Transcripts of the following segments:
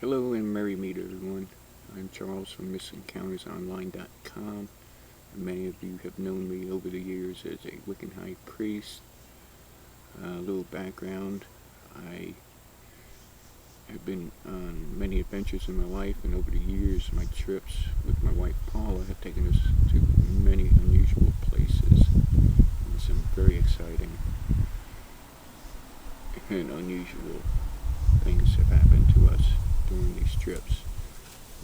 Hello and merry meet everyone. I'm Charles from MysticCharlesOnline.com. Many of you have known me over the years as a Wiccan High Priest. A little background, I have been on many adventures in my life, and over the years my trips with my wife Paula have taken us to many unusual places. And some very exciting and unusual things have happened to us during these trips.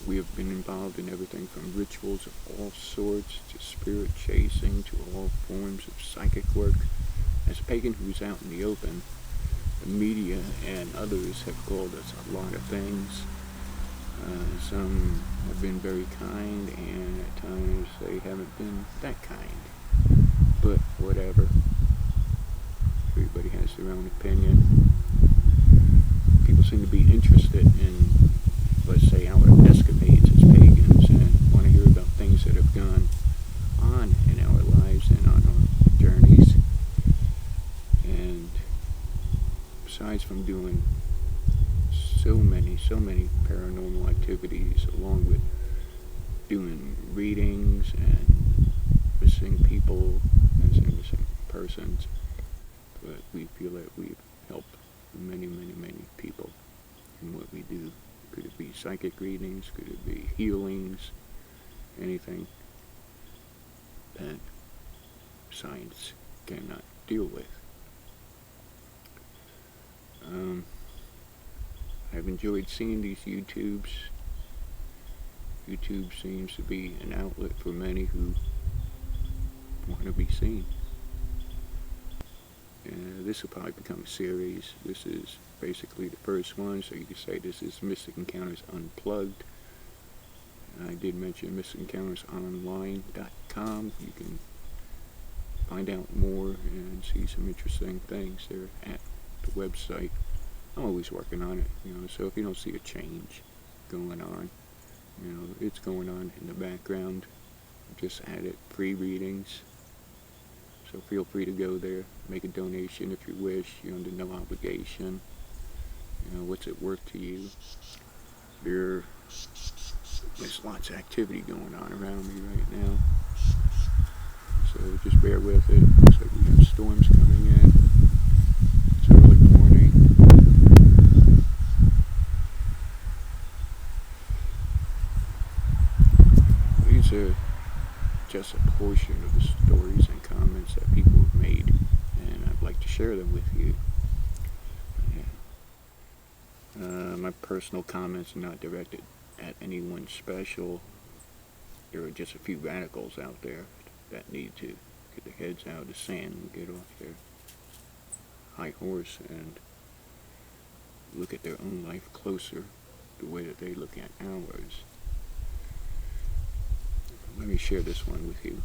We have been involved in everything from rituals of all sorts to spirit chasing to all forms of psychic work. As a pagan who's out in the open, the media and others have called us a lot of things. Some have been very kind, and at times they haven't been that kind. But whatever. Everybody has their own opinion. People seem to be interested in, let's say, our escapades as pagans and want to hear about things that have gone on in our lives and on our journeys. And besides from doing so many paranormal activities, along with doing readings and missing people and missing persons, but we feel that we've helped many people in what we do. Could it be psychic readings? Could it be healings? Anything that science cannot deal with. I've enjoyed seeing these YouTubes. YouTube seems to be an outlet for many who want to be seen. This will probably become a series. This is basically the first one, so you could say this is Mystic Encounters Unplugged. I did mention MysticCharlesOnline.com. You can find out more and see some interesting things there at the website. I'm always working on it, so if you don't see a change going on, it's going on in the background. Just added free readings. So feel free to go there, make a donation if you wish. You're under no obligation. What's it worth to you? There's lots of activity going on around me right now. So just bear with it. Looks like we have storms coming in. It's early morning. These are just a portion of the stories and comments that people have made, and I'd like to share them with you. My personal comments are not directed at anyone special. There are just a few radicals out there that need to get their heads out of the sand and get off their high horse and look at their own life closer the way that they look at ours. Let me share this one with you.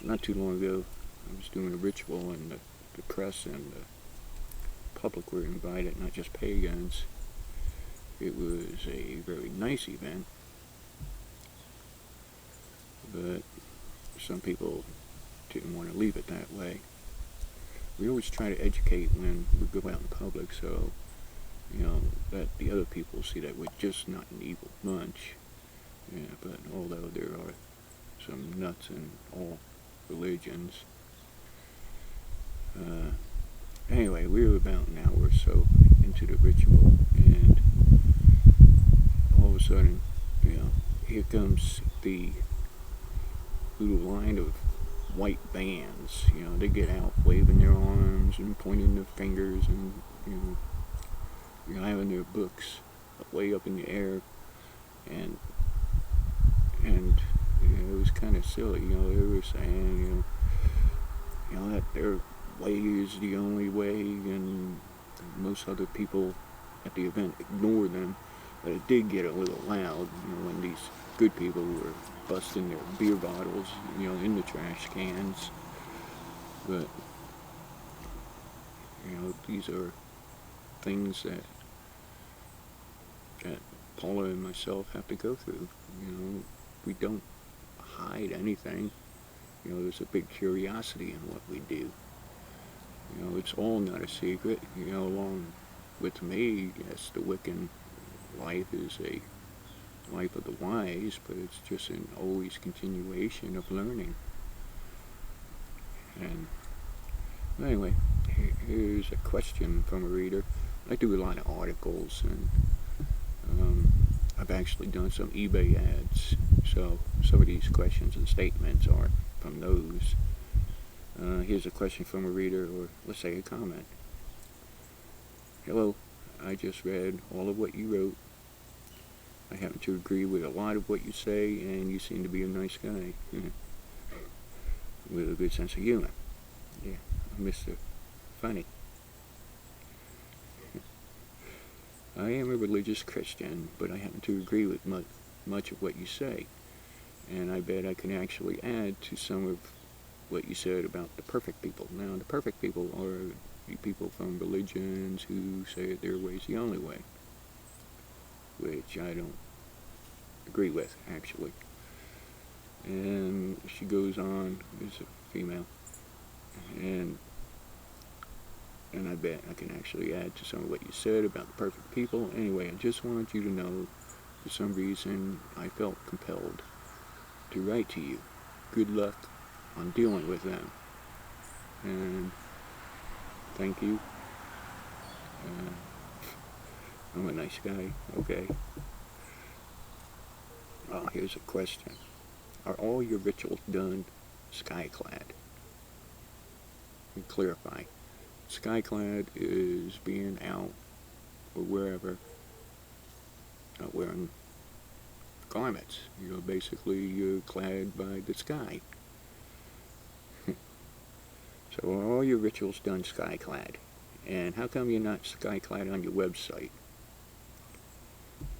Not too long ago, I was doing a ritual, and the press and the public were invited, not just pagans. It was a very nice event, but some people didn't want to leave it that way. We always try to educate when we go out in public, so that the other people see that we're just not an evil bunch. But although there are some nuts in all religions. Anyway, we were about an hour or so into the ritual, and all of a sudden, here comes the little line of white bands. They get out waving their arms and pointing their fingers and, having their books way up in the air, and it was kind of silly. They were saying, that their way is the only way, and most other people at the event ignore them. But it did get a little loud, when these good people were busting their beer bottles, in the trash cans. But, these are things that Paula and myself have to go through. We don't hide anything. There's a big curiosity in what we do. It's all not a secret. Along with me, as the Wiccan life is a life of the wise, but it's just an always continuation of learning. And anyway, here's a question from a reader. I do a lot of articles, and I've actually done some eBay ads, so some of these questions and statements are from those. Here's a question from a reader, or let's say a comment. Hello, I just read all of what you wrote. I happen to agree with a lot of what you say, and you seem to be a nice guy with a good sense of humor. Yeah, Mr. Funny. I am a religious Christian, but I happen to agree with much of what you say, and I bet I can actually add to some of what you said about the perfect people. Now, the perfect people are the people from religions who say that their way is the only way, which I don't agree with, actually. And she goes on, is a female, and I bet I can actually add to some of what you said about the perfect people. Anyway, I just wanted you to know, for some reason, I felt compelled to write to you. Good luck on dealing with them. And thank you. I'm a nice guy. Okay. Oh, here's a question. Are all your rituals done skyclad? Let me clarify. Skyclad is being out or wherever, not wearing garments. Basically you're clad by the sky. So are all your rituals done skyclad? And how come you're not skyclad on your website?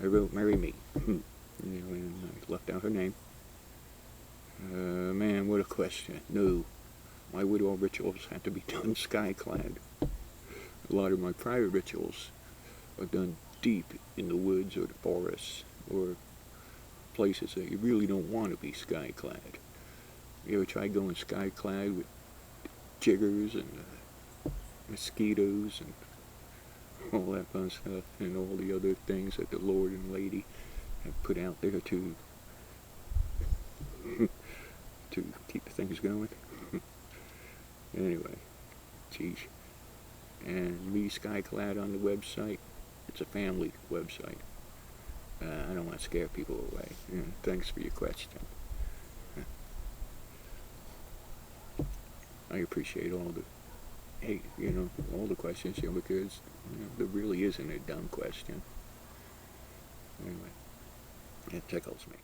I wrote marry me. And I left out her name. Man, what a question. No. Why would all rituals have to be done skyclad? A lot of my private rituals are done deep in the woods or the forests or places that you really don't want to be skyclad. You ever try going skyclad with jiggers and mosquitoes and all that fun stuff and all the other things that the Lord and Lady have put out there to keep things going? Anyway, geez. And me skyclad on the website, it's a family website. I don't want to scare people away. Thanks for your question. I appreciate all all the questions, because there really isn't a dumb question. Anyway, it tickles me.